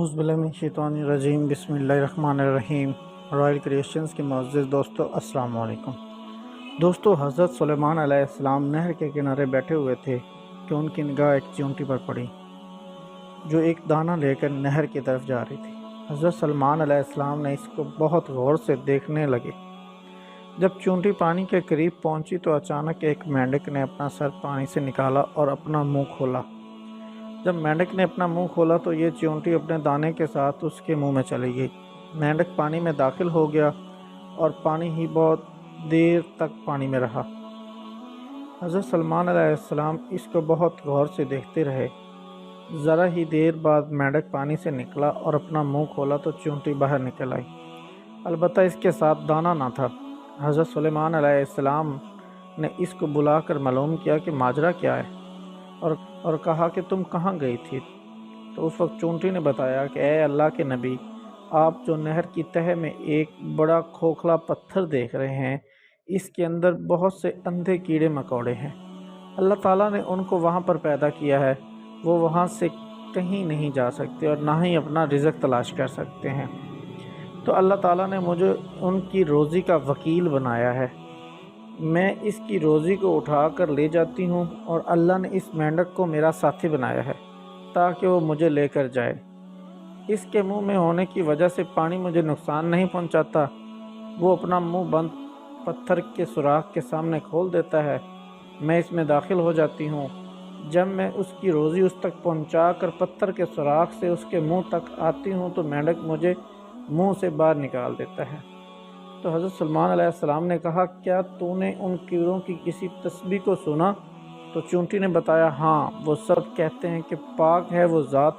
اعوذ باللہ من الشیطان الرجیم بسم اللہ الرحمن الرحیم۔ رائل کریشنز کے معزز دوستو السلام علیکم۔ دوستو، حضرت سلیمان علیہ السلام نہر کے کنارے بیٹھے ہوئے تھے کہ ان کی نگاہ ایک چیونٹی پر پڑی جو ایک دانہ لے کر نہر کی طرف جا رہی تھی۔ حضرت سلیمان علیہ السلام نے اس کو بہت غور سے دیکھنے لگے۔ جب چیونٹی پانی کے قریب پہنچی تو اچانک ایک مینڈک نے اپنا سر پانی سے نکالا اور اپنا منہ کھولا۔ جب مینڈک نے اپنا منہ کھولا تو یہ چیونٹی اپنے دانے کے ساتھ اس کے منہ میں چلی گئی۔ مینڈک پانی میں داخل ہو گیا اور پانی ہی بہت دیر تک پانی میں رہا۔ حضرت سلیمان علیہ السلام اس کو بہت غور سے دیکھتے رہے۔ ذرا ہی دیر بعد مینڈک پانی سے نکلا اور اپنا منہ کھولا تو چیونٹی باہر نکل آئی، البتہ اس کے ساتھ دانہ نہ تھا۔ حضرت سلیمان علیہ السلام نے اس کو بلا کر معلوم کیا کہ ماجرا کیا ہے اور کہا کہ تم کہاں گئی تھی؟ تو اس وقت چیونٹی نے بتایا کہ اے اللہ کے نبی، آپ جو نہر کی تہہ میں ایک بڑا کھوکھلا پتھر دیکھ رہے ہیں، اس کے اندر بہت سے اندھے کیڑے مکوڑے ہیں۔ اللہ تعالیٰ نے ان کو وہاں پر پیدا کیا ہے، وہ وہاں سے کہیں نہیں جا سکتے اور نہ ہی اپنا رزق تلاش کر سکتے ہیں، تو اللہ تعالیٰ نے مجھے ان کی روزی کا وکیل بنایا ہے۔ میں اس کی روزی کو اٹھا کر لے جاتی ہوں اور اللہ نے اس مینڈک کو میرا ساتھی بنایا ہے تاکہ وہ مجھے لے کر جائے۔ اس کے منہ میں ہونے کی وجہ سے پانی مجھے نقصان نہیں پہنچاتا، وہ اپنا منہ بند پتھر کے سوراخ کے سامنے کھول دیتا ہے، میں اس میں داخل ہو جاتی ہوں۔ جب میں اس کی روزی اس تک پہنچا کر پتھر کے سوراخ سے اس کے منہ تک آتی ہوں تو مینڈک مجھے منہ سے باہر نکال دیتا ہے۔ تو حضرت سلیمان علیہ السلام نے کہا، کیا تو نے ان کیڑوں کی کسی تسبیح کو سنا؟ تو چیونٹی نے بتایا، ہاں، وہ سب کہتے ہیں کہ پاک ہے وہ ذات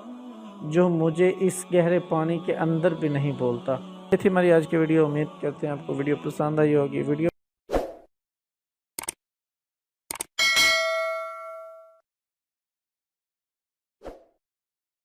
جو مجھے اس گہرے پانی کے اندر بھی نہیں بولتا۔ یہ تھی ہماری آج کی ویڈیو۔ امید کرتے ہیں آپ کو ویڈیو پسند آئی ہوگی۔